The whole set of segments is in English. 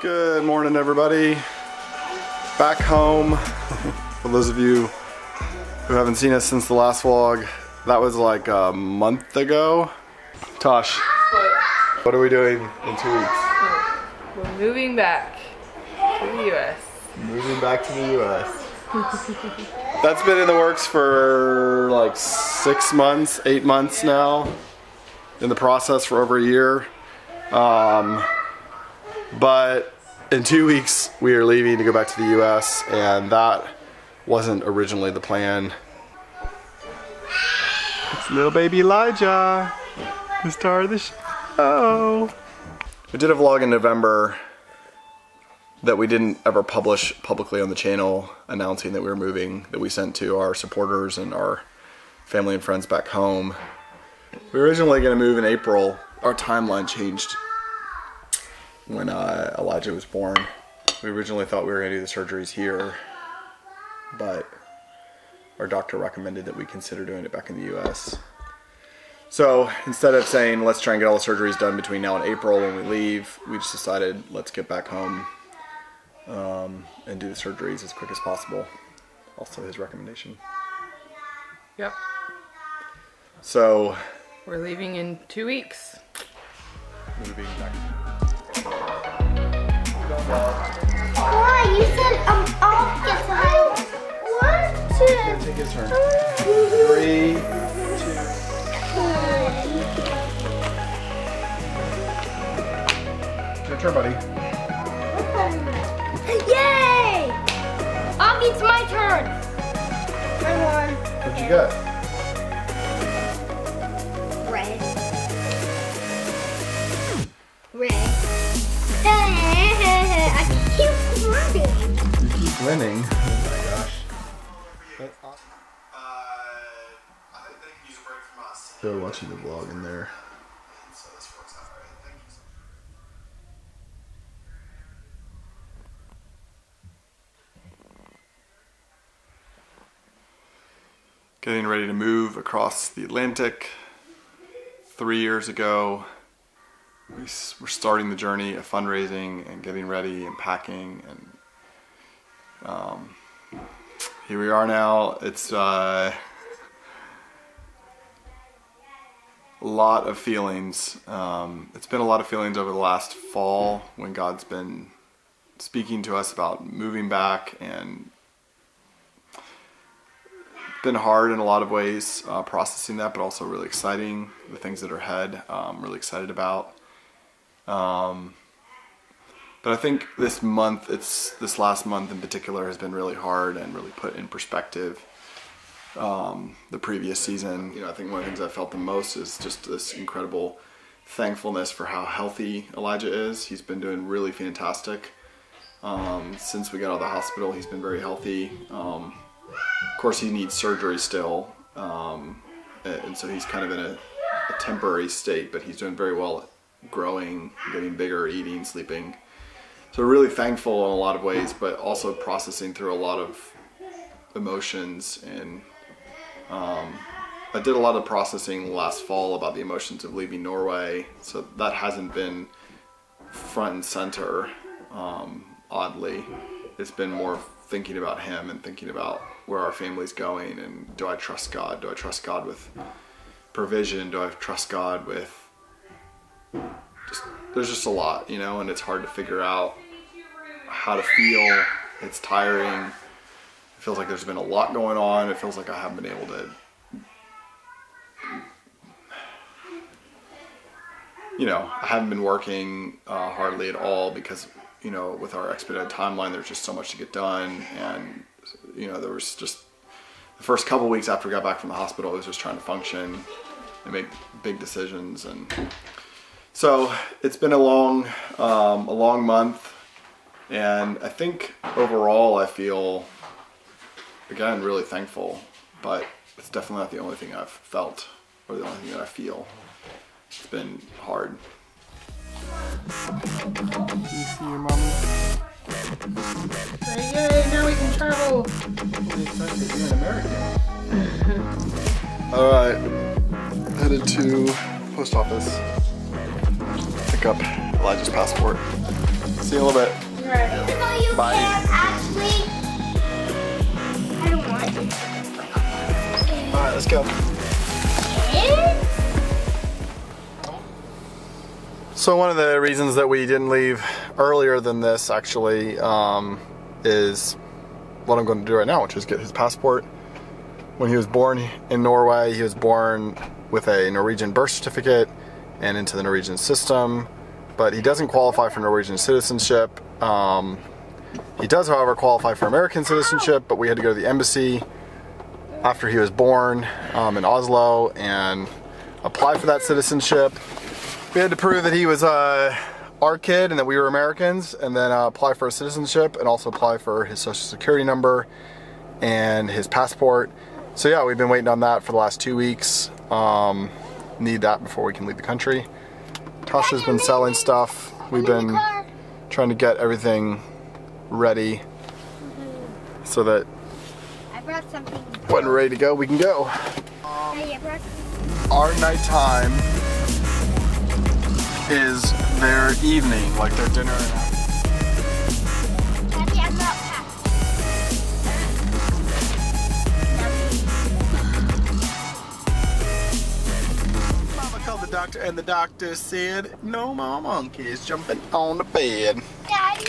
Good morning, everybody. Back home. For those of you who haven't seen us since the last vlog, that was like a month ago. Tosh, what are we doing in 2 weeks? We're moving back to the U.S. Moving back to the U.S. That's been in the works for like 6 months, 8 months now. In the process for over a year. But in 2 weeks we are leaving to go back to the US, and that wasn't originally the plan. It's little baby Elijah, the star of the show. We did a vlog in November that we didn't ever publish publicly on the channel, announcing that we were moving, that we sent to our supporters and our family and friends back home. We were originally going to move in April. Our timeline changed when Elijah was born. We originally thought we were going to do the surgeries here, but our doctor recommended that we consider doing it back in the US. So instead of saying let's try and get all the surgeries done between now and April when we leave, we just decided let's get back home and do the surgeries as quick as possible. Also his recommendation. Yep. So we're leaving in 2 weeks. Moving back. Why? You said I'll get time. 1, 2. Take his turn. 3, 2. Your turn, buddy. Yay! Augie, it's my turn. I won. What'd you get? Red. I keep running. You keep winning. Oh my gosh. That's awesome. I think they can use a break from us. They're watching the vlog in there. So this works out right. Thank you. Getting ready to move across the Atlantic. 3 years ago, we're starting the journey of fundraising and getting ready and packing, and here we are now. It's a lot of feelings. It's been a lot of feelings over the last fall when God's been speaking to us about moving back, and been hard in a lot of ways processing that, but also really exciting, the things that are ahead. I'm really excited about. But I think this last month in particular has been really hard and really put in perspective the previous season. You know, I think one of the things I felt the most is just this incredible thankfulness for how healthy Elijah is. He's been doing really fantastic. Since we got out of the hospital, he's been very healthy. Of course, he needs surgery still, and so he's kind of in a temporary state, but he's doing very well, growing, getting bigger, eating, sleeping. So really thankful in a lot of ways, but also processing through a lot of emotions. And I did a lot of processing last fall about the emotions of leaving Norway, so that hasn't been front and center, oddly. It's been more thinking about him and thinking about where our family's going, and do I trust God? Do I trust God with provision? Do I trust God with there's just a lot, you know, and it's hard to figure out how to feel. It's tiring. It feels like there's been a lot going on. It feels like I haven't been able to, you know, I haven't been working hardly at all because, you know, with our expedited timeline, there's just so much to get done. And, you know, there was just the first couple weeks after we got back from the hospital, I was just trying to function and make big decisions. And so it's been a long month, and I think overall I feel, again, really thankful, but it's definitely not the only thing I've felt or the only thing that I feel. It's been hard. Do you see your mommy? Yay, now we can travel. I'm excited to be an American. Alright, headed to post office. Pick up Elijah's passport. See you in a little bit. Right. Even though you Bye. can't actually. I don't want it. Alright, let's go. So one of the reasons that we didn't leave earlier than this actually is what I'm going to do right now, which is get his passport. When he was born in Norway, he was born with a Norwegian birth certificate and into the Norwegian system, but he doesn't qualify for Norwegian citizenship. He does, however, qualify for American citizenship, but we had to go to the embassy after he was born in Oslo and apply for that citizenship. We had to prove that he was our kid and that we were Americans, and then apply for citizenship and also apply for his social security number and his passport. So yeah, we've been waiting on that for the last 2 weeks. Need that before we can leave the country. Tasha's been selling stuff. We've been trying to get everything ready so that I brought something. when we're ready to go, we can go. Hey, I brought Our nighttime is their evening, like their dinner. Daddy, I'm not packed. Mama called the doctor and the doctor said, no more monkeys jumping on the bed. Daddy,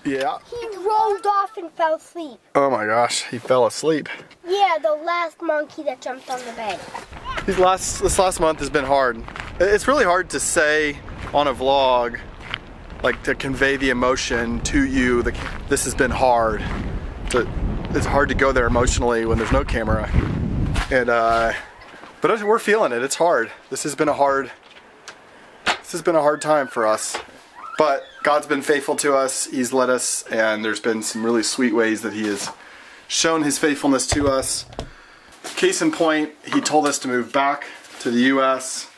Yeah. he rolled off and fell asleep. Oh my gosh, he fell asleep. Yeah, the last monkey that jumped on the bed. This last month has been hard. It's really hard to say on a vlog, like to convey the emotion to you. This has been hard. It's hard to go there emotionally when there's no camera. And but we're feeling it. It's hard. This has been a hard time for us. But God's been faithful to us. He's led us, and there's been some really sweet ways that He has shown His faithfulness to us. Case in point, He told us to move back to the U.S.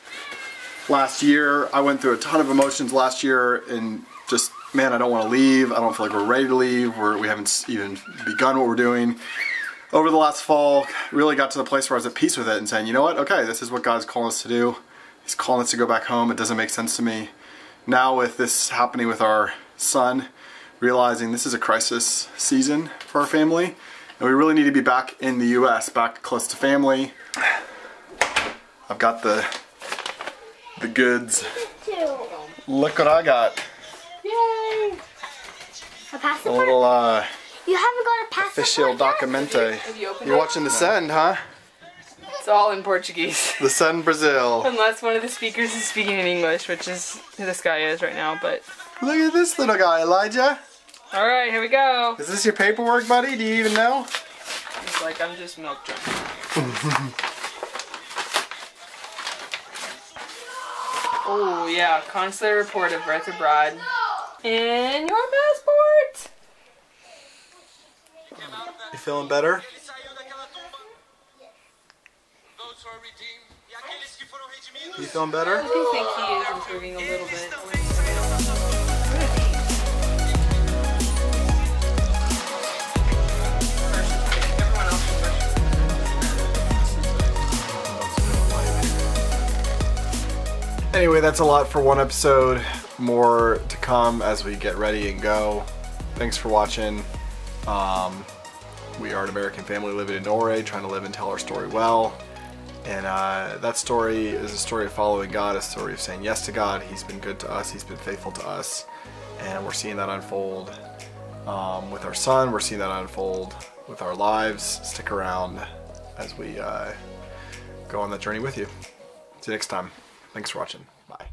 last year. I went through a ton of emotions last year, and just, man, I don't want to leave. I don't feel like we're ready to leave. We haven't even begun what we're doing. Over the last fall, really got to the place where I was at peace with it and saying, you know what, okay, this is what God's calling us to do. He's calling us to go back home. It doesn't make sense to me. Now with this happening with our son, realizing this is a crisis season for our family, and we really need to be back in the U.S., back close to family. I've got the goods. Look what I got. Yay! A A passport? little You haven't got a passport official yet? documente. Have you opened You're it? watching the Send, huh? It's all in Portuguese. The Send Brazil. Unless one of the speakers is speaking in English, which is who this guy is right now, but... Look at this little guy, Elijah. Alright, here we go. Is this your paperwork, buddy? Do you even know? He's like, I'm just milk drunk. Oh yeah, consular report of birth abroad. And your passport! You feeling better? You feeling better? I do think he is improving a little bit. Anyway, that's a lot for one episode. More to come as we get ready and go. Thanks for watching. We are an American family living in Norway, trying to live and tell our story well. And that story is a story of following God, a story of saying yes to God. He's been good to us. He's been faithful to us. And we're seeing that unfold with our son. We're seeing that unfold with our lives. Stick around as we go on that journey with you. See you next time. Thanks for watching. Bye.